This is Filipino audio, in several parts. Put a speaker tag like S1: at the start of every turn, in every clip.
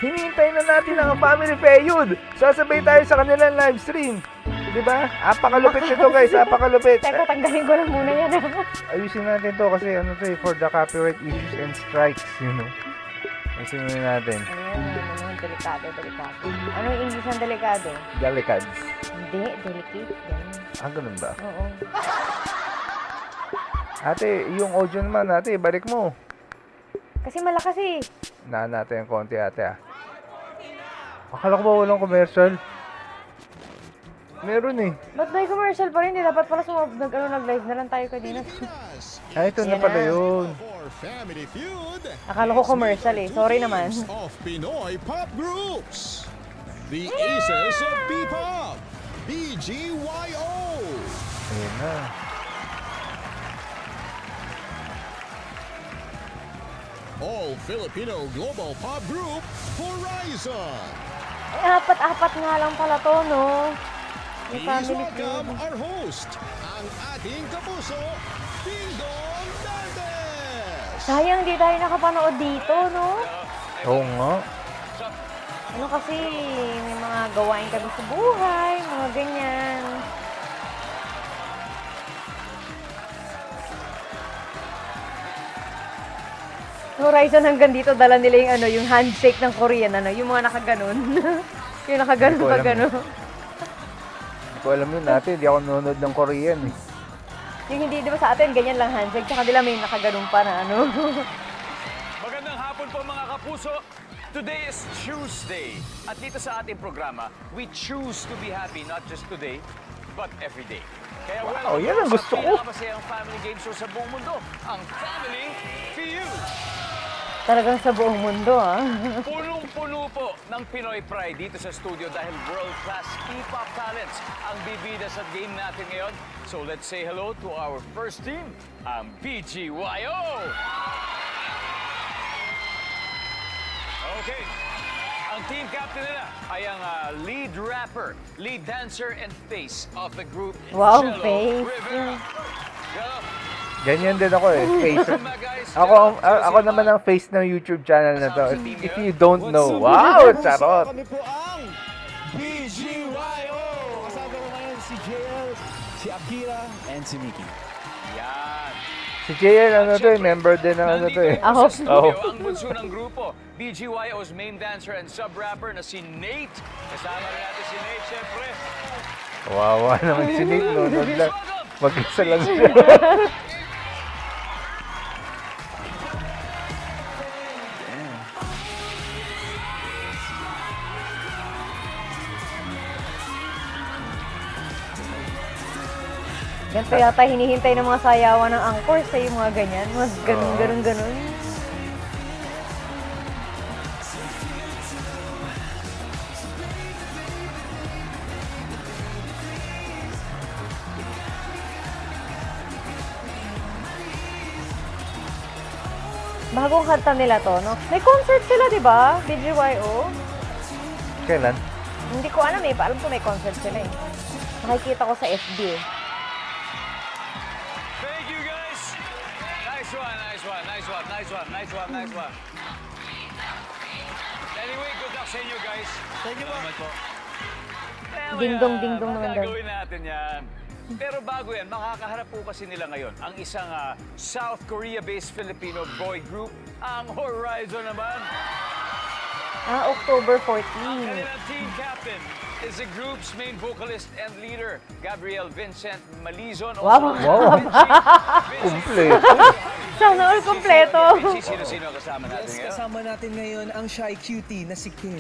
S1: hinihintay na natin ang Family Feud. Sasabay tayo sa kanilang live stream. Di ba? Apakalupit nito guys, apakalupit.
S2: Teka, tanggalin ko lang muna yan.
S1: Ayusin natin to kasi ano to for the copyright issues and strikes, you know. Ayusin muna natin.
S2: Ano, delikado. Ano yung English ng delikado?
S1: Delicads.
S2: Hindi, delicate. Ganun.
S1: Ganun ba?
S2: Oo.
S1: Ate, yung audio naman ate, balik mo.
S2: Kasi malakas eh.
S1: Natin yung konti ate Akala ko ba walang commercial? Meron eh.
S2: Ba't may commercial pa rin? Di dapat pala nag-live na lang tayo kanina.
S1: Ito na pala yun.
S2: Akala ko commercial eh. Sorry naman.
S3: Of Pinoy pop groups. The Aces of P-pop. BGYO.
S1: Ayun na.
S3: All Filipino global pop group Horizon.
S2: Eh, apat nga lang pala to, no? May
S3: Please
S2: family
S3: welcome
S2: feud.
S3: our host, ang ating kapuso, Dingdong Dantes.
S2: Sayang, di tayo nakapanood dito, no?
S1: Oo nga.
S2: Ano kasi, may mga gawain kami sa buhay, mga ganyan. Horizon hanggang dito, dala nila yung, yung handshake ng Korean, yung mga nakaganon. Yung nakaganon
S1: Hindi ko
S2: pa
S1: alam
S2: gano'n.
S1: Hindi ko alam yun ate, hindi ako nanonood ng Korean eh.
S2: Yung hindi, di ba sa atin, ganyan lang handshake, sa kanila may nakaganon pa na
S4: Magandang hapon po mga kapuso. Today is Tuesday. At dito sa ating programa, we choose to be happy not just today, but every day. Kaya
S1: Wow, yan ang gusto ko.
S4: Sa pinakamasayang family game show sa buong mundo, ang Family Feud.
S2: Talagang sa buong mundo,
S4: Punong-puno po ng Pinoy Pride dito sa studio dahil world-class P-pop talents ang bibida sa game natin ngayon. So let's say hello to our first team, ang BGYO! Okay. Ang team captain nila ay ang lead rapper, lead dancer, and face of the group.
S2: Wow,
S4: Jello
S2: face.
S4: Rivera. Jello,
S1: Ganyan din ako eh, face.
S4: welcome back, guys.
S1: Ako naman ang face ng YouTube channel na to. If you don't know, wow, charot.
S5: Kami po ang BGYO! Kasama ko ngayon si JL, si Akira, and si Mickey.
S4: Yan.
S1: Si JL ano to eh, member din ng ano to eh.
S2: Ako.
S4: Sa studio, ang bunso ng grupo, BGYO's main dancer and sub-rapper na si Nate. Kasama rin natin si Nate, syempre.
S1: Kawawa naman si Nick, nunod lang. Mag-isa lang siya.
S2: Ganito yata hinihintay ng mga sayawan ng angkor sa yung mga ganyan. Mas ganun. Bagong kanta nila to, no? May concert sila, di ba? BGYO?
S1: Kailan?
S2: Hindi ko alam eh. Alam ko may concert sila eh. Nakikita ko sa FB eh.
S4: Thank you, guys. Nice one. Anyway, good luck sa inyo, guys.
S5: Thank you po.
S2: Ding-dong naman daw.
S4: Gagawin natin yan. Pero bago yan, makakaharap po kasi nila ngayon ang isang South Korea-based Filipino boy group, ang Horizon naman.
S2: October 14.
S4: Ang kanilang team captain is the group's main vocalist and leader, Gabriel Vincent Malizon.
S2: Wow.
S1: Kompleto.
S2: Sana all kompleto.
S4: Sino-sino kasama natin ngayon?
S5: Kasama natin ngayon ang shy cutie na si Kim.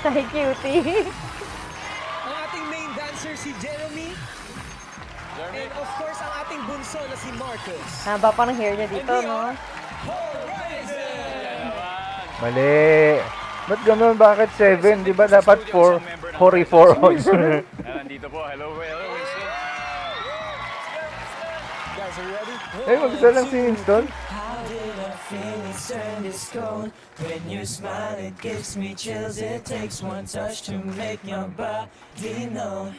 S2: Say cutie.
S5: Ang ating main dancer si Jeremy. And of course, ang ating bunso na si Marcus.
S2: Haba pa ng hair niya dito, no?
S1: Mali. Ba't ganun? Bakit 7? Di ba dapat 4? 44.
S4: Nandito po. Hello, Winston.
S5: Guys, are you ready?
S1: Eh, mag-isa lang si Winston.
S6: How did I feel it turn this cold? When you smile, it gives me chills. It takes one touch to make your body know.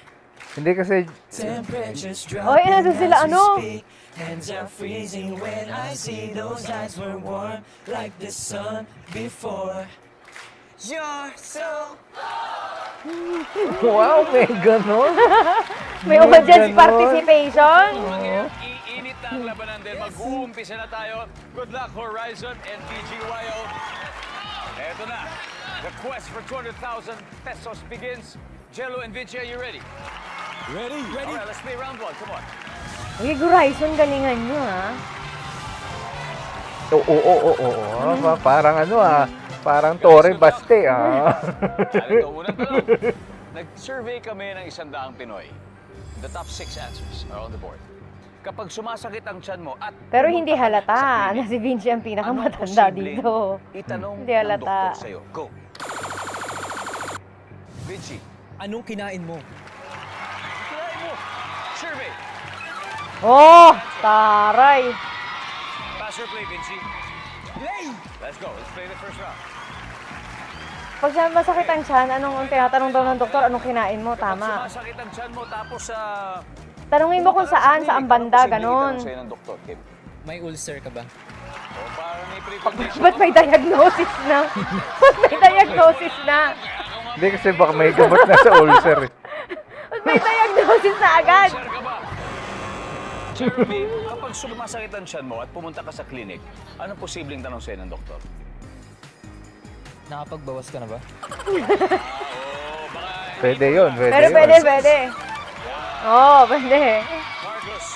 S1: Hindi kasi,
S6: Temperatures
S2: Oy,
S6: dropping
S2: nandun sila,
S6: as we
S2: ano?
S6: speak. Hands are freezing when I see those eyes were warm like the sun before. You're so
S1: Wow, may ganon.
S2: May
S1: May
S2: audience
S1: ganon.
S2: participation.
S4: Iinit na ang labanan din. Mag-uumpisa na tayo. Good luck, Horizon and BGYO. Eto na. The quest for 200,000 pesos begins. Jello and Vinci, are you ready?
S5: Ready? Ready?
S4: Alright, let's play round one. Come on.
S2: Uy, Horizon, galingan nyo, ha?
S1: Oo. Parang ano parang Torre Baste
S4: Ito, unang tanong. Nag-survey kami ng 100 Pinoy. The top 6 answers are on the board. Kapag sumasakit ang tiyan mo at
S2: Pero hindi
S4: pumunta ka sa
S2: halata
S4: clinic,
S2: na si Vinci ang
S4: anong
S2: pinakamatanda
S4: posibleng
S2: dito.
S4: Itanong
S2: Hindi
S4: ng
S2: halata.
S4: doktor sa'yo. Go. Vinci,
S5: Anong kinain mo?
S4: kinain mo. Survey.
S2: Oh, taray.
S4: Pass or play, Vinci?
S5: Play!
S4: Let's go. Let's play the first round.
S2: Pag siya masakit ang tiyan, anong tinatanong daw ng doktor, anong kinain mo?
S4: Kapag
S2: Tama.
S4: sumasakit ang tiyan mo, tapos sa...
S2: Tanungin mo kung saan banda, ganon.
S4: Itanong sa'yo ng doktor, Kim.
S5: May ulcer ka ba?
S4: O, para may precondition.
S2: Ba't may diagnosis na? Ba't may diagnosis na?
S1: Hindi kasi baka may gamot na sa ulcer.
S2: Ba't may diagnosis na agad?
S4: Sir ka ba? Jeremy, kapag sumasakit ang tiyan mo at pumunta ka sa clinic, anong posibleng tanong sa'yo ng doktor?
S5: Nakapagbawas ka na ba?
S1: Pwede yun.
S2: Pero pwede. Oo, pwede.
S4: Marcos,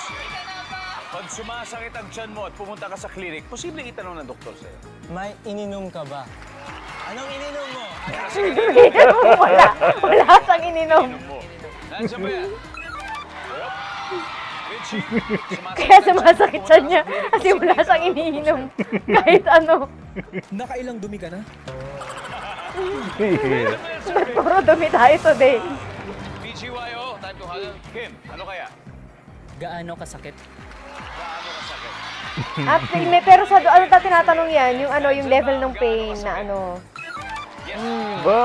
S4: pag sumasakit ang tiyan mo at pumunta ka sa clinic, posibleng itanong ng doktor sa'yo.
S6: May ininom ka ba? Anong ininom mo?
S2: Wala siyang ininom.
S4: Inom mo. Nandiyan ba yan? Yup. Vinci,
S2: Kaya sumasakit siya niya kasi wala siyang iniinom. Kahit ano.
S5: Nakailang dumi ka na?
S2: Puro dumi tayo today.
S4: BGYO, time to huddle. Kim, ano kaya?
S6: Gaano kasakit?
S4: Gaano kasakit?
S2: At pero sa ano ta tinatanong yan, yung level ng pain na ano.
S1: Ba?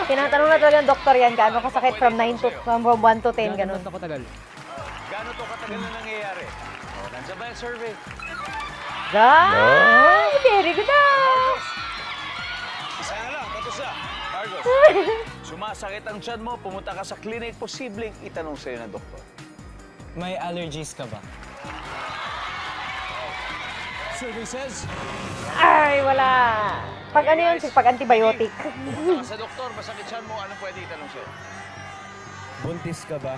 S2: Tinatanong na talaga ng doktor yan, gaano kasakit from 1 to 10, ganun.
S5: ako tagal?
S4: Gaano to katagal na nangyayari? O, nandiyan ba yung survey?
S2: Very good ah!
S4: Marcos, isa na lang, tapos na. Marcos, sumasakit ang tiyan mo, pumunta ka sa clinic, posibleng itanong sa'yo ng doktor.
S6: May allergies ka ba?
S5: Survey says...
S2: Ay, wala. Pag ano yun, pag antibiotic.
S4: Pumunta ka sa doktor, masakit tiyan mo, anong pwede itanong sa'yo?
S5: Buntis ka ba?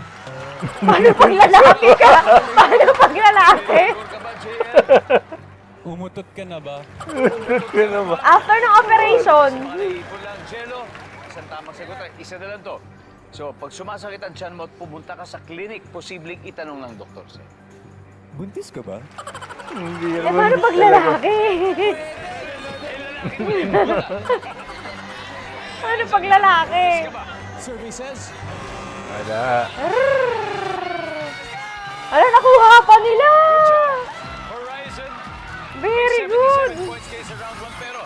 S2: Paano pag lalaki ka? Paano pag lalaki?
S4: Sure ka ba, JL?
S5: Umutot ka na ba?
S2: After ng operation.
S4: Mga naipon lang, Jello. Isang tamang sagot. Isa na lang to. So, pag sumasakit ang tiyan mo at pumunta ka sa clinic, posibleng itanong ng doktor sa'yo.
S5: Buntis ka ba?
S1: Hindi
S2: Eh, paano pag lalaki? Paano pag lalaki?
S5: Survey says...
S1: Wala.
S2: Ala, nakuha pa nila!
S4: Horizon,
S2: Very
S4: 77
S2: good!
S4: points kayo sa round 1, pero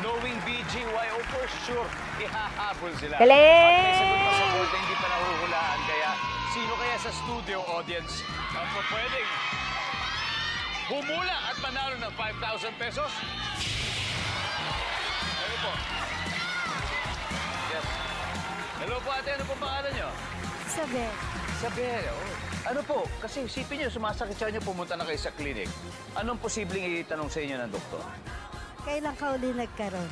S4: knowing BGYO for sure, ihahabol sila.
S2: Galing!
S4: At may sagot pa sa board na hindi pa nahuhulaan, kaya sino kaya sa studio audience ang pwedeng humula at manalo ng 5,000 pesos? Ano po? Yes. Hello po ate, ano po pangalan nyo?
S2: Sabi.
S4: Sabi, ano po, kasi isipin nyo, sumasakit siya nyo, pumunta na kayo sa clinic. Anong posibleng itanong sa inyo ng doktor?
S7: Kailan ka uli nagkaroon?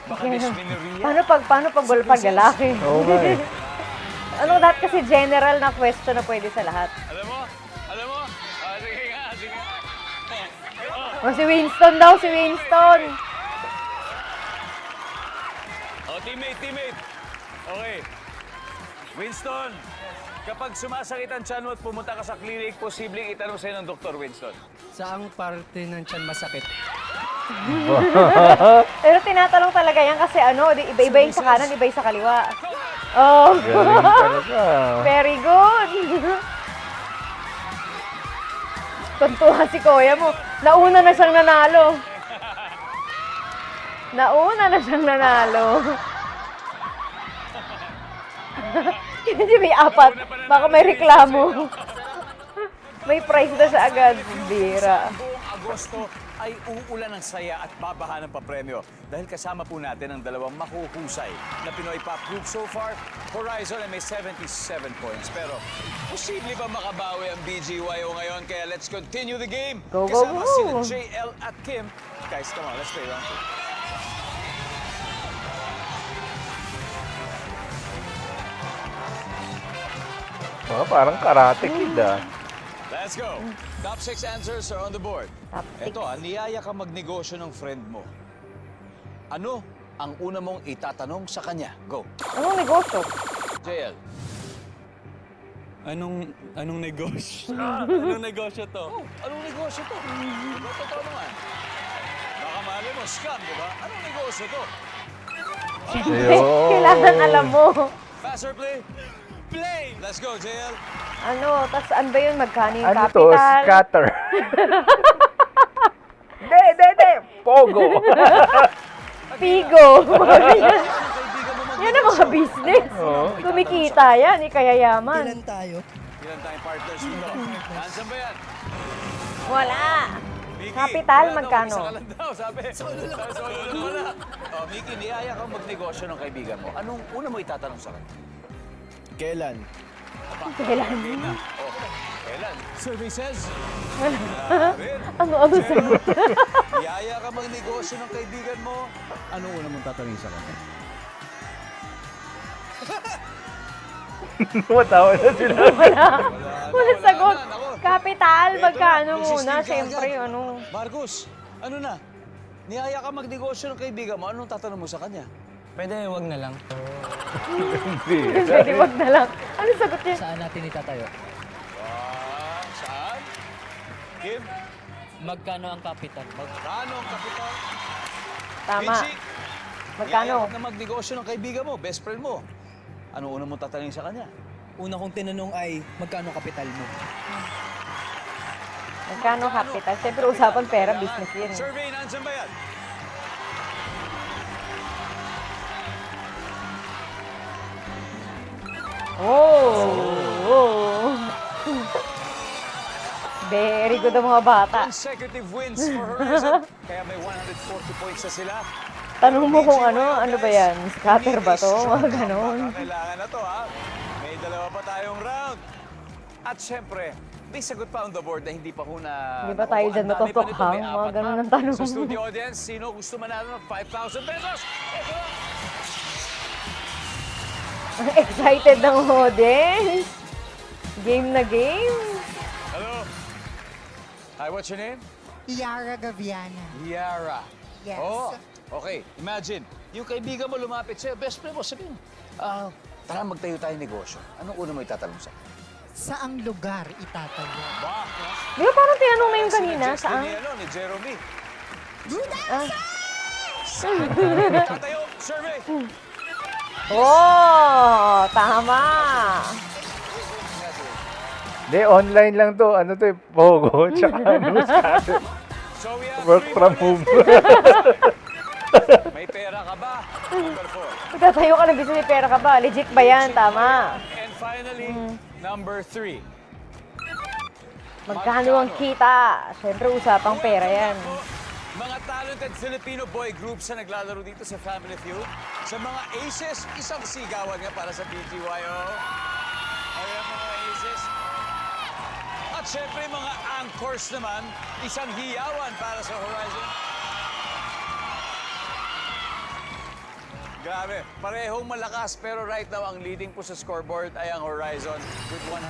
S4: Baka dysmenorrhea?
S2: Paano pag lalaki?
S1: Oo nga eh.
S2: Ano lahat kasi general na question na pwede sa lahat.
S4: Alam mo? Sige nga, sige nga.
S2: O, si Winston daw, si Winston.
S4: Teammate. Okay. Winston, kapag sumasakit ang tiyan mo at pumunta ka sa clinic, posibleng itanong sa'yo ng doktor, Winston.
S5: Saang parte ng tiyan masakit?
S2: Pero tinatanong talaga yan kasi iba-iba yung sa kanan, iba yung sa kaliwa. Oh,
S1: Galing talaga.
S2: very good. Tuntuhan si Kuya mo. Nauna na siyang nanalo. Hindi may apat. Baka may reklamo. May prize na siya agad. Bira.
S4: Buong Agosto ay uulan ng saya at babaha ng papremyo dahil kasama po natin ang dalawang makuhusay na Pinoy Pop Group so far. Horizon ay may 77 points. Pero posible ba makabawi ang BGYO ngayon? Kaya let's continue the game.
S2: Go, go,
S4: Kasama
S2: go.
S4: sila JL at Kim. Guys, come on, let's play round 2.
S1: Oh, parang karate kid ah.
S4: Let's go. Top 6 answers are on the board.
S2: Top six.
S4: Ito, niyaya ka magnegosyo ng friend mo. Ano ang una mong itatanong sa kanya? Go.
S2: Anong negosyo?
S4: JL.
S5: Anong negosyo? Anong negosyo to?
S4: Oh, anong negosyo to? Diba, totoo naman. Baka mali mo, scam, di ba? Anong negosyo to?
S1: Ayun.
S2: Kailangan alam mo.
S4: Fast or play? Play! Let's go, JL.
S2: Ano, tas ano ba yun? Magkano yung
S1: Ano to?
S2: capital?
S1: Scatter. Hindi. Pogo.
S2: Pigo.
S4: Kaibigan mo
S2: Yan ang mga business.
S1: Oo.
S2: Kumikita yan, kaya yaman.
S7: Ilan tayo?
S4: Ilan tayong partners dito? Nandiyan ba yan?
S2: Wala.
S4: Miki,
S2: Capital,
S4: wala daw,
S2: magkano?
S4: Isa ka lang daw, sabi. Solo lang wala. Oh, Miki, niyaya kang magnegosyo ng kaibigan mo. Anong una mo itatanong sa kanya?
S5: Kailan?
S2: Kailan?
S4: Oh, kailan? Survey says.
S2: Ano sagot?
S4: Niyaya ka magnegosyo ng kaibigan mo. Anong una mong tatanungin sa kanya?
S1: Matawa na sila.
S2: Wala sagot.
S4: Nako.
S2: Capital,
S4: Eto
S2: magkano
S4: na,
S2: muna?
S4: magsisting ka
S2: Siyempre,
S4: agad.
S2: ano.
S4: Marcos, ano na? Niyaya ka magnegosyo ng kaibigan mo. Anong tatanong mo sa kanya?
S5: Pwede wag na lang.
S2: Pwede wag na lang. Ano sagot niya?
S5: Saan natin itatayo?
S4: Saan? Kim?
S5: Magkano ang capital?
S4: Magkano ang kapital?
S2: Tama.
S4: Vinci,
S2: Magkano?
S4: niyaya ka na magnegosyo ng kaibigan mo, best friend mo. Ano una mong tatanungin sa kanya?
S5: Una kong tinanong ay, magkano kapital mo?
S2: Magkano capital? Siyempre, usapan pera, business yun.
S4: Survey, nandiyan ba yan?
S2: Oh! Very good ang mga bata.
S4: Consecutive wins for Horizon. Kaya may 140 points na sila.
S2: Tanong mo kung ano ba yan? Scatter ba to? Mga ganon.
S4: Kailangan na to, ha? May dalawa pa tayong round. At syempre, may sagot pa on the board na hindi pa ho na...
S2: Hindi ba tayo dyan
S4: Ang dami pa
S2: matutok,
S4: nito,
S2: ha?
S4: may
S2: Mga
S4: apat
S2: ganon
S4: pa.
S2: ang tanong.
S4: Sa studio audience, sino gusto manalo ng 5,000 pesos? Ito na!
S2: Ang excited ng audience. Game na game.
S4: Hello? Hi, what's your name?
S7: Yara Gaviana.
S4: Yara.
S7: Yes.
S4: Oh, okay. Imagine, yung kaibigan mo lumapit sa'yo, best friend mo, sabihin, tara magtayo tayo negosyo. Anong una mo itatanong sa akin?
S7: Saang lugar itatayo?
S4: Ba?
S2: Di ba parang tinanong na yung kanina?
S4: Sinadjust
S2: Saan?
S4: Ni, ni Jeremy.
S2: Ah.
S4: Tatayo, survey.
S2: Oh! Tama!
S1: Hindi, online lang to. Ano to, Pogo. Tsaka ano, scatter.
S4: So we have
S1: Work
S4: 3
S1: from
S4: more
S1: home.
S4: left. May pera ka ba? Number 4.
S2: Magtatayo ka ng business, may pera ka ba? Legit ba yan? Tama.
S4: And finally, number 3.
S2: Magkano ang kita? Siyempre, usapang pera yan.
S4: Mga talented Filipino boy groups na naglalaro dito sa Family Feud. Sa mga aces, isang sigawan nga para sa BGYO. Ayan mga aces. At syempre mga anchors naman, isang hiyawan para sa Horizon. Grabe, parehong malakas pero right now ang leading po sa scoreboard ay ang Horizon with 140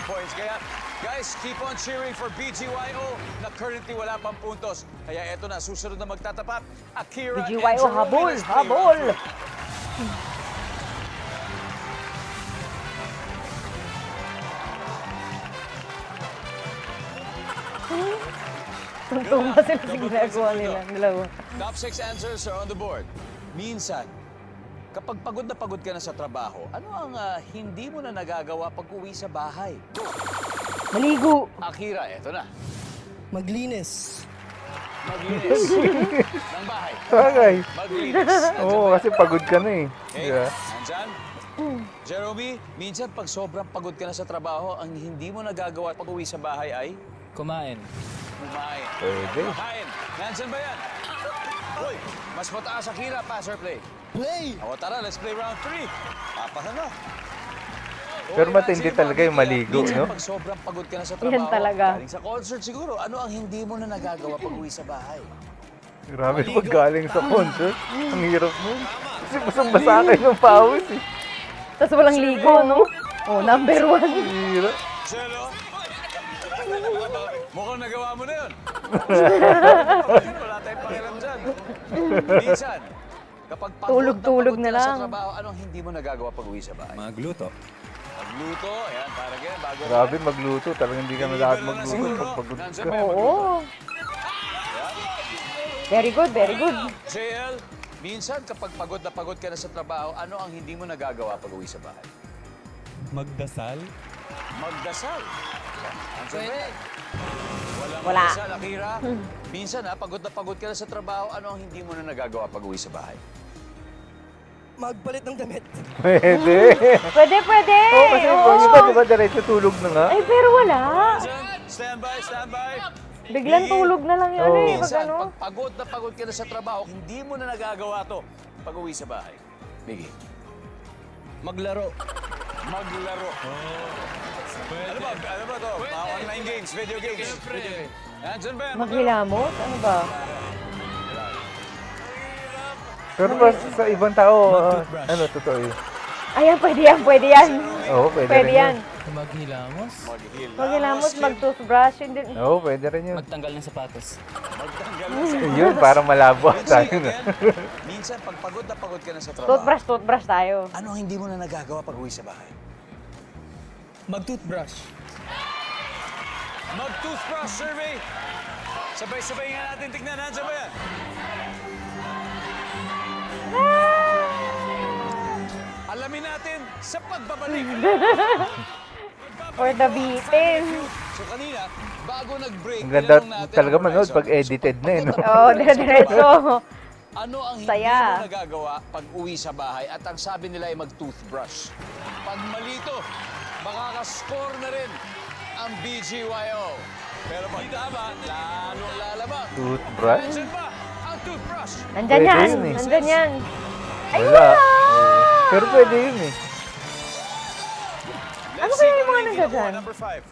S4: points. Kaya guys, keep on cheering for BGYO na currently wala pang puntos. Kaya eto na, susunod na magtatapat, Akira and
S2: BGYO,
S4: Jerome.
S2: habol!
S4: Let's play
S2: Habol!
S4: round two.
S2: Tungtunga sila sa ginagawa nila. Dalawa.
S4: Top 6 answers are on the board. Minsan, kapag pagod ka na sa trabaho, ano ang hindi mo na nagagawa pag uwi sa bahay?
S2: Maligo!
S4: Akira, eto na.
S5: Maglinis.
S4: Maglinis. ng bahay.
S1: Bagay.
S4: Maglinis.
S1: Oo, kasi pagod ka na eh.
S4: Okay,
S1: Diba?
S4: nandyan. Jeremy, minsan pag sobrang pagod ka na sa trabaho, ang hindi mo nagagawa pag uwi sa bahay ay
S5: Kumain.
S4: bumain.
S1: Pwede.
S4: Makain. Nandiyan ba yan? Uy, mas mataas ang hira, pass or play?
S3: Play!
S4: O tara, let's play round 3. Papahan na.
S1: Pero matindi talaga yung maligo,
S4: Minsan
S1: no?
S4: pag sobrang pagod ka na sa trabaho,
S2: Yan talaga.
S4: galing sa concert siguro, ano ang hindi mo na nagagawa pag uwi sa bahay?
S1: Grabe pag galing sa concert. Ang hirap mo. Kasi basang-basa kayo ng pawis eh.
S2: Tapos walang ligo, no? Oh, number 1.
S1: Hirap.
S4: Selo? Mukhang nagawa mo na yun. Wala tayong pakialam dyan. Minsan, kapag pagod
S2: Tulog-tulog
S4: pagod
S2: na
S4: ka sa
S2: lang.
S4: trabaho, anong hindi mo nagagawa pag uwi sa bahay?
S5: Magluto.
S4: Magluto, ayan, parang yan, bago
S1: Grabe magluto. Talagang hindi ka lahat magluto pag pagod
S4: Nandiyan
S1: ka.
S4: ba yung magluto?
S2: Oo. Very good, very good.
S4: JL, minsan kapag pagod na pagod ka na sa trabaho, ano ang hindi mo nagagawa pag uwi sa bahay?
S5: Magdasal.
S4: Magdasal. Nandiyan ba yan? Walang
S2: Wala.
S4: magdasal, Akira. Minsan pagod na pagod ka na sa trabaho, ano ang hindi mo na nagagawa pag uwi sa bahay?
S5: Magpalit ng damit.
S1: Pwede.
S2: Pwede, pwede.
S1: Oo, kasi pag iba, di ba, diretso tulog na nga?
S2: Ay, pero wala.
S4: Stand by, stand by.
S2: Biglang tulog na lang yun
S1: Oo.
S2: eh. Pag
S4: Minsan,
S2: ano.
S4: pag pagod na pagod ka na sa trabaho, hindi mo na nagagawa to pag uwi sa bahay. Miggy.
S5: Maglaro.
S4: Maglaro. Ano ba to? Mga online games, video games. Nandiyan ba yan?
S2: Maghilamos? Ano ba?
S1: Pero ba sa ibang tao, ano, totoo yun?
S2: Ayan, pwede yan, pwede yan.
S1: Oo, pwede
S2: Pwede
S1: rin
S2: yan.
S1: yun.
S5: Maghilamos.
S2: Maghilamos, mag-toothbrush. Hindi.
S1: Oo, pwede rin yun.
S5: Magtanggal ng sapatos.
S4: Magtanggal na sa
S1: Yun, parang malabo tayo
S4: Minsan,
S1: na.
S4: minsan, pag pagod na pagod ka na sa trabaho,
S2: Toothbrush, toothbrush tayo.
S4: ano ang hindi mo na nagagawa pag uwi sa bahay?
S5: Mag-toothbrush.
S4: Mag-toothbrush survey. Sabay-sabay nga natin tignan. Nandiyan ba yan? Alamin natin sa pagbabalik.
S2: For the beaten.
S4: So kanina, bago nag-break,
S1: Ang ganda
S4: tinanong natin
S1: talaga
S4: ang
S1: manood
S4: Horizon,
S1: pag edited na eh, no?
S2: Oo, diretso.
S4: ano ang hindi
S2: Saya.
S4: mo nagagawa pag uwi sa bahay at ang sabi nila ay mag-toothbrush? Pag malito, makakascore na rin ang BGYO. Pero pag tama, lalong lalabang.
S1: Toothbrush?
S4: Nandiyan ba ang toothbrush?
S2: Nandyan
S1: Pwede
S2: yan.
S1: yun eh.
S2: Nandyan yan. Ay,
S1: Wala.
S2: wala!
S1: Oo. Pero pwede yun eh.
S2: Ano
S4: Let's
S2: kaya
S4: see
S2: yung mga
S4: kung hindi
S2: nandiyan?
S4: nakuha. Number 5.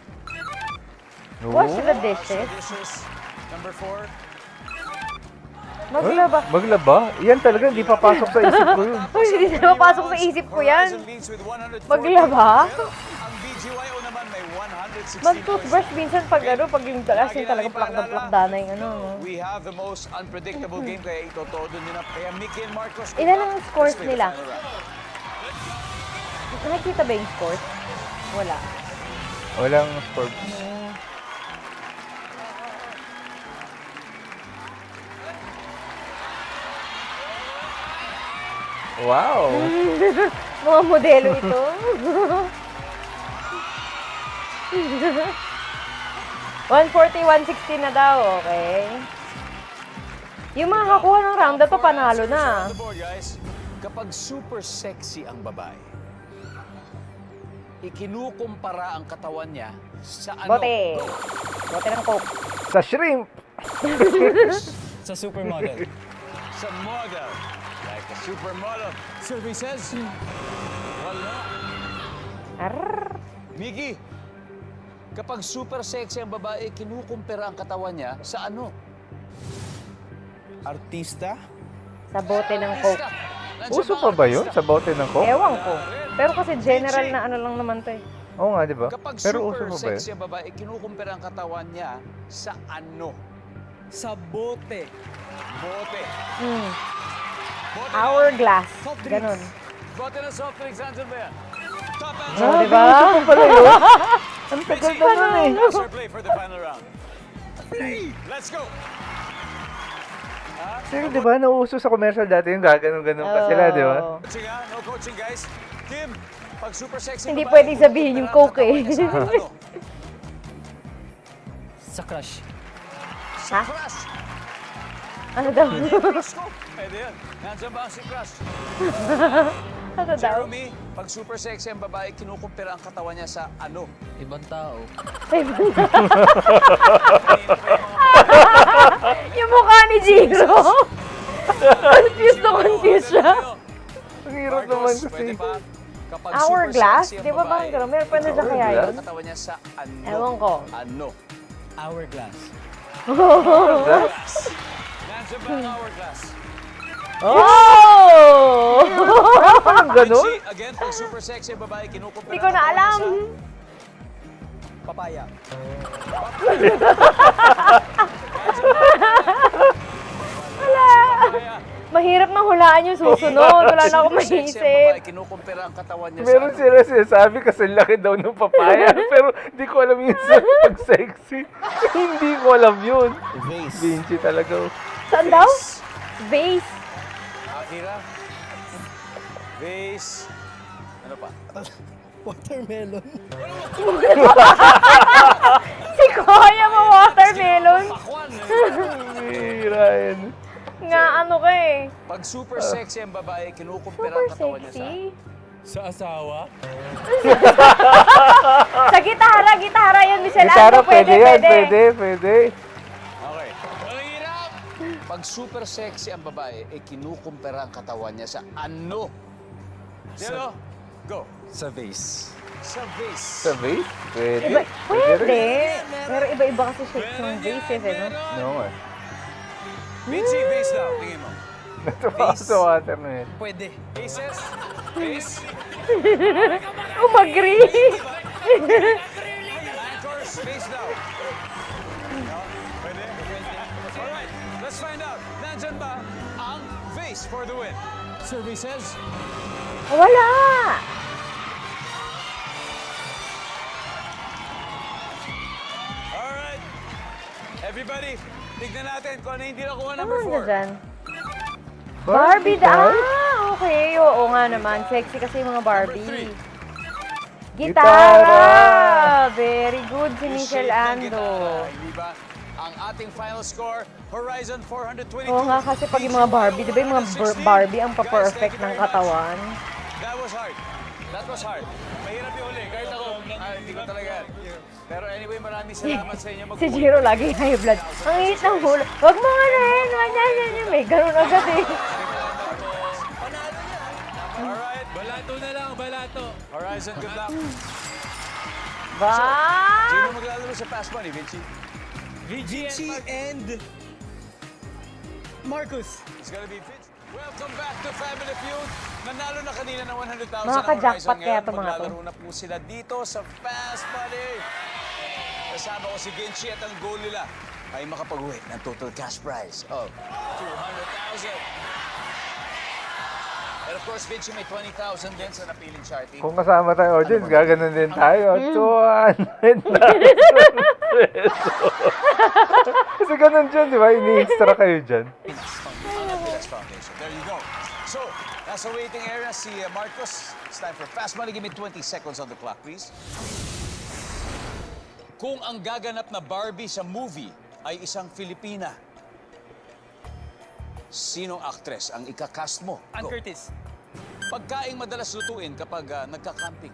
S2: Wash the
S4: Wash the
S2: dishes.
S4: dishes. Number 4.
S2: Maglaba.
S1: Maglaba? Yan talaga, hindi papasok sa isip ko yun.
S2: Uy, hindi na mapasok sa isip ko yan.
S4: Horizon leads with 140.
S2: Maglaba?
S4: Pero ang BGYO naman may 160
S2: Mag-toothbrush
S4: points.
S2: minsan pag ano, pag yung talas yung talagang plakda na yung ano. no?
S4: We have the most unpredictable game kaya itotodo nyo na. Kaya Mickey and Marcos.
S2: Ilan ang scores
S4: Let's play the
S2: nila?
S4: final round.
S2: Nakikita ba yung scores? Wala.
S1: Walang score. Wow!
S2: Mga modelo ito. $140, $160 na daw, okay? Yung mga kakuha ng round na to, panalo na.
S4: On the board, guys. Kapag super sexy ang babae, ikinukumpara ang katawan niya sa ano?
S2: Bote. Bote ng Coke.
S1: Sa shrimp!
S5: Sa supermodel.
S4: Sa model. Like a supermodel. Survey says, wala.
S2: Arrrr.
S4: Miggy, kapag super sexy ang babae, kinukumpara ang katawan niya sa ano?
S5: Artista.
S2: Sa bote ng Coke.
S4: Nandiyan
S1: Uso
S4: ang
S1: pa ba yun
S4: artista?
S1: sa bote ng Coke?
S2: Ewan ko. Pero kasi general na ano lang naman to eh.
S1: Oo nga, di ba?
S4: Kapag
S1: Pero uso
S4: super
S1: pa ba yun?
S4: sexy ang babae, kinukumpara ang katawan niya sa ano?
S5: Sa bote.
S4: Bote.
S2: Hmm.
S4: Bote
S2: Hourglass.
S5: Soft drinks.
S2: Ganon.
S4: Bote ng soft drinks, nandiyan ba yan? Top answer.
S2: Oh,
S1: Ah,
S2: di ba?
S1: uso pa pala yun? Ang tagal na nun eh.
S4: Answer play for the final round. Let's go.
S1: Pero di ba, nauuso sa commercial dati yung gaganon-ganon pa sila, di ba?
S2: Oo.
S4: Coaching ha? No coaching, guys. Kim, pag super sexy
S2: Hindi
S4: babae,
S2: pwedeng sabihin yung Coke eh.
S4: sa ano?
S5: Sa crush.
S4: Sa crush.
S2: Ano daw?
S4: Crush ko. Pwede yan. Nandiyan ba ang si crush?
S2: Ano daw?
S4: Jeremy, Pag super sexy ang babae, kinukumpira ang katawan niya sa ano?
S8: Ibang tao.
S2: Yung mukha ni Jiro. Confused na confused siya.
S1: Ang hirap naman
S4: Marcos,
S1: kasi.
S4: pwede pa? Kapag
S2: Hourglass?
S4: super sexy ang
S2: Di ba
S4: babae,
S2: bang gano'n? Meron pa na siya kaya
S4: kinukumpira
S2: yun?
S4: ang katawan niya sa ano?
S2: Ewan ko.
S4: Ano?
S5: Hourglass.
S4: Nandiyan ba ang hourglass?
S2: Oh!
S1: Parang ganun?
S4: Vinci, again, pag super sexy ang babae, kinukumpira
S2: Hindi ko na
S4: ang katawan
S2: alam.
S4: niya sa papaya. Papaya.
S2: Mahirap na hulaan yung susunod. Wala na akong
S4: Super sexy ang
S2: maisip.
S4: babae, kinukumpira ang katawan niya
S1: Meron
S4: sa
S1: sila sinasabi kasi laki daw ng papaya. Pero di ko alam yung sa pag sexy. Hindi ko alam yun.
S8: Vase.
S1: Vinci talaga.
S2: Saan daw? Vase.
S4: Akira. Vase. Ano pa?
S5: Watermelon.
S2: Si Kuya mo watermelon.
S4: Pakwan.
S1: Hira yan.
S2: Nga ano ka eh.
S4: Pag super sexy ang babae, kinukumpira
S2: Super
S4: ang katawan niya sa...
S2: sexy.
S5: Sa asawa?
S2: Sa gitara yan, Michelle
S1: Gitara,
S2: Aldo.
S1: pwede yan. Pwede.
S4: Okay. Ang hirap! Pag super sexy ang babae, kinukumpira ang katawan niya sa ano? Sino? Go.
S8: Sa vase.
S4: Sa vase.
S1: Sa vase? Pwede.
S2: Pwede. Pero iba-iba kasi shapes ng vases eh, no?
S1: No, eh.
S4: Vinci, vase daw. Tingin mo.
S1: Natuwa ako sa water na yun.
S5: Pwede.
S4: Vases? Vase?
S2: Umagri.
S4: Anchors? Vase daw. No? Pwede? Alright, let's find out. Nandyan ba ang vase for the win? Survey says...
S2: Wala.
S4: Alright. Everybody, tignan natin kung ano yung hindi nakuha
S2: Ano
S4: number
S2: na
S4: 4.
S2: dyan? Barbie da. Okay. Oo nga naman. Sexy kasi yung mga Barbie.
S4: Number
S2: Gitara. Very good si Michelle Ando.
S4: Hindi ba? Ang ating final score, Horizon 422.
S2: Oo nga kasi pag yung mga Barbie, di ba yung mga Barbie ang pa-perfect ng katawan?
S4: That was hard. That was hard. Mahirap yung huli. Kahit ako, hindi ko talaga. Pero anyway, maraming salamat sa inyo.
S2: Si Jiro lagi high blood. Ang hit ng hula. Huwag mo nga na yan. May ganun agad eh.
S4: Alright.
S5: Balato na lang, balato.
S4: Horizon, good luck.
S2: Ba?
S4: Sino maglalaro sa Fast Money, Vinci?
S5: Vinci and Marcus.
S4: It's gonna be Vinci. Welcome back to Family Feud. Nanalo na kanina ng 100,000
S2: Mga
S4: ang
S2: ka-jackpot
S4: Horizon.
S2: kaya
S4: Ngayon,
S2: to mga to.
S4: maglalaro na po sila dito sa Fast Money. Kasama ko si Vinci at ang goal nila ay makapag-uwi ng total cash prize of 200,000. And of course, Vinci may 20,000 din sa napiling charity.
S1: Kung kasama tayo audience, gaganon din tayo. 200,000 pesos. Kasi ganun dyan, di ba? Ini-extra kayo dyan.
S4: Pinas Foundation. There you go. So, nasa waiting area si Marcos. It's time for Fast Money. Give me 20 seconds on the clock, please. Kung ang gaganap na Barbie sa movie ay isang Filipina, sinong actress ang ikakast mo?
S5: Ann
S4: Go.
S5: Curtis.
S4: Pagkaing madalas lutuin kapag nagka-camping.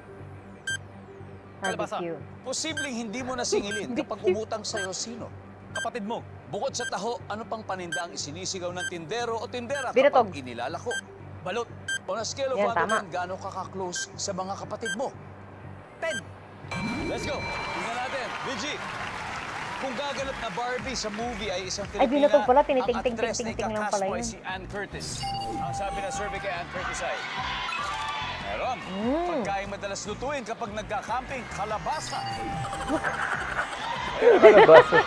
S2: Barbecue.
S4: Posibleng hindi mo nasingilin kapag umutang sa'yo sino?
S5: Kapatid mo.
S4: Bukod sa taho, ano pang paninda ang isinisigaw ng tindero o tindera
S2: Binatog.
S4: kapag inilalako?
S5: Balot.
S4: On a scale of
S2: Yan,
S4: 1 to
S2: tama.
S4: 10, gaano ka-close sa mga kapatid mo?
S5: 10.
S4: Let's go! Tingnan natin. Vigi, kung gaganap na Barbie sa movie ay isang
S2: Ay,
S4: Filipina,
S2: binatog pala.
S4: ang
S2: Tiniting-ting-ting-ting
S4: actress na
S2: lang
S4: ikakast
S2: pala
S4: mo ay
S2: yun.
S4: si Ann Curtis. Ang sabi ng survey kay Ann Curtis ay, meron. Pagkain madalas lutuin kapag nagka-camping, kalabasa.
S1: Kalabasa.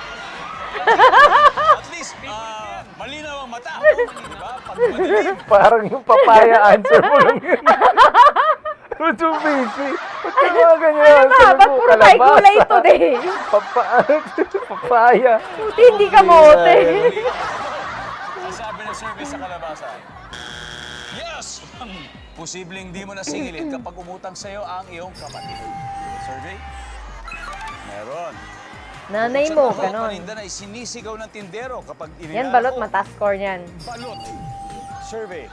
S4: At least, malinaw ang mata. Diba? Pag madilim,
S1: Parang yung papaya answer mo lang yun. Ito, Vinci. Ba't ka mga ganyan?
S2: Ano ba? Ba't puro tayo gulay ito eh?
S1: Papaya.
S2: Buti hindi ka mote.
S4: ang sabi ng survey sa kalabasa ay, yes! Posibleng di mo nasingilin kapag umutang sa'yo ang iyong kapatid. Survey? Meron.
S2: Nanay
S4: Bukod
S2: mo,
S4: sa taho,
S2: ganon.
S4: paninda na isinisigaw ng tindero kapag inilalako.
S2: Yan balot, mataas score niyan.
S4: Balot. Survey.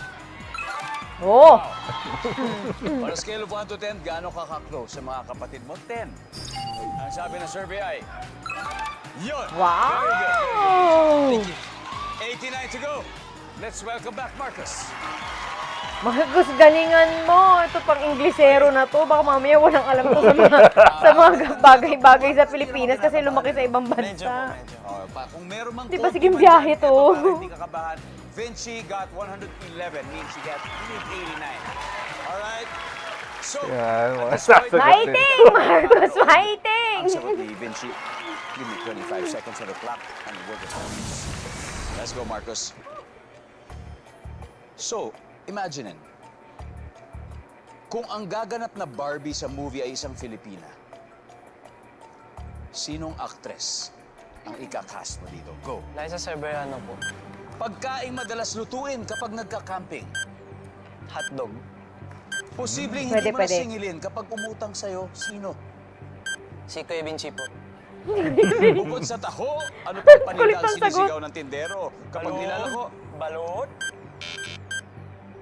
S2: Oh!
S4: On a scale of 1 to 10, gaano ka ka-close sa mga kapatid mo? 10. Ang sabi ng survey ay, yun!
S2: Wow!
S4: Very good, very good. 89 to go. Let's welcome back Marcus.
S2: Marcos, galingan mo. Ito pang Inglesero na to. Baka mamaya walang alam to sa mga bagay-bagay sa Pilipinas kasi lumaki sa ibang bansa.
S4: Kung meron mang
S2: Di ba,
S4: konti
S2: sige,
S4: man
S2: biyahe
S4: dyan,
S2: to.
S4: ito para hindi ka kabahan. Vinci got 111, means she got 89. Alright? So,
S1: Yan, mga
S4: at this point,
S1: sasagot.
S2: Fighting! Marcos, fighting!
S4: ang sagot ni Vinci, give me 25 seconds on the clock and we'll get on. Let's go, Marcus. So, imagine kung ang gaganap na Barbie sa movie ay isang Filipina, sinong actress ang ika-cast mo dito? Go.
S8: Liza Soberano po.
S4: Pagkaing madalas lutuin kapag nagka-camping.
S8: Hotdog.
S4: Posibleng
S2: Pwede,
S4: hindi mo na
S2: pwede.
S4: singilin kapag umutang sa'yo, sino?
S8: Si Kuya Vinci po.
S4: Bukod sa taho, ano pang
S2: Kulit
S4: paninda ang
S2: ang sagot.
S4: sinisigaw ng tindero kapag nilalako?
S8: Balot.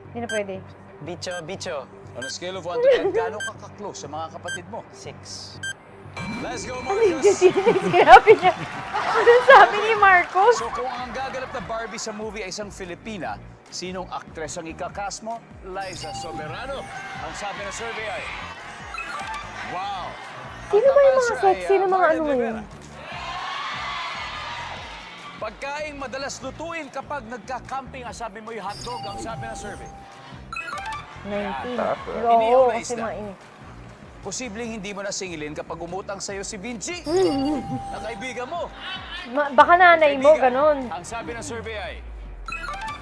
S2: Hindi na pwede.
S8: Bicho, bicho.
S4: On a scale of 1 to 10, gaano ka ka-close sa mga kapatid mo?
S8: 6.
S4: Let's go,
S2: Ano yung
S4: Marcus!
S2: sinabi niya? Ano sabi ni Marcos?
S4: So kung ang gaganap na Barbie sa movie ay isang Filipina, sinong actress ang ika-cast mo? Liza Soberano. Ang sabi ng survey ay, wow!
S2: Sino
S4: Ang
S2: ba yung
S4: top
S2: mga
S4: answer
S2: sex?
S4: ay,
S2: Sino mga
S4: Marlon
S2: ano
S4: Rivera.
S2: yun?
S4: Pagkaing madalas lutuin kapag nagka-camping, ang sabi mo yung hotdog, ang sabi ng survey.
S2: 19.
S4: Inihaw
S2: Oo,
S4: na
S2: kasi
S4: isda.
S2: mainit.
S4: Posibleng hindi mo na singilin kapag umutang sa'yo si Vinci, na kaibigan mo.
S2: Baka nanay mo,
S4: Kaibigan.
S2: ganun.
S4: Ang sabi ng survey ay,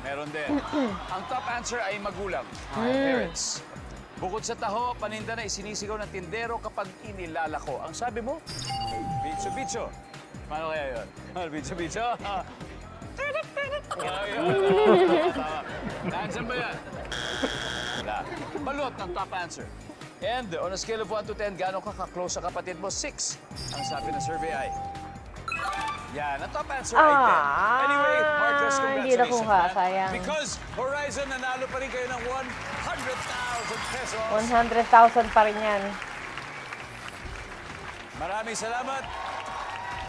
S4: meron din. Ang top answer ay magulang, parents. Bukod sa taho, paninda na isinisigaw ng tindero kapag inilalako. Ang sabi mo, bicho-bicho. Paano kaya yun? Bicho-bicho? Nandiyan ba yan? Wala. Balot ang top answer. And on a scale of 1 to 10, gaano ka ka-close sa kapatid mo? 6. Ang sabi ng survey ay, yan, ang top answer ay 10. Anyway, Marcus,
S2: hindi na
S4: congratulations.
S2: kuha,
S4: man.
S2: sayang.
S4: Because Horizon, nanalo pa rin kayo ng 100,000 pesos.
S2: 100,000 pa rin yan.
S4: Maraming salamat.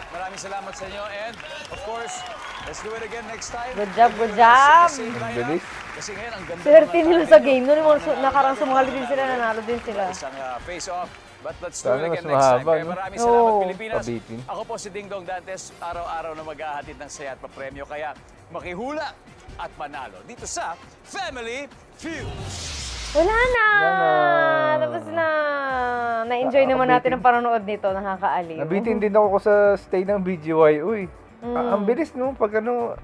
S4: Maraming salamat sa inyo. And, of course, let's do it again next time.
S2: Good job, good job.
S4: Kasi
S1: Bilis.
S4: Kasi ngayon, ang ganda.
S2: Swerte
S4: ng
S2: nila
S4: mga
S2: sa
S4: tao
S2: game.
S4: dito.
S2: Noon yung nakarang sumali din sila, nanalo din sila.
S4: Isang face-off. But let's do
S1: Sana
S4: it
S1: mas
S4: again next time.
S1: mahaba,
S4: Kaya
S1: no?
S4: maraming salamat,
S2: Oo.
S4: Pilipinas.
S1: Pabitin.
S4: Ako po si Ding Dong Dantes, araw-araw na maghahatid ng saya at papremyo. Kaya makihula at manalo dito sa Family Feud.
S2: Wala na!
S1: Wala na.
S2: Tapos na! Na-enjoy naman natin ang panonood nito. Nakakaaliw.
S1: Nabitin din ako sa stay ng BGY. Uy, ang bilis no, pag ano,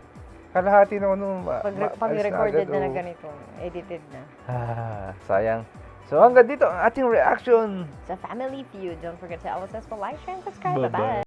S1: kalahati na ano,
S2: Pag
S1: alis
S2: recorded
S1: agad,
S2: na
S1: oh.
S2: ganito. Edited na.
S1: Sayang. So hanggang dito ang ating reaction.
S2: Sa Family Feud. Don't forget to always like, share, and subscribe.
S1: Bye-bye.
S2: Bye-bye!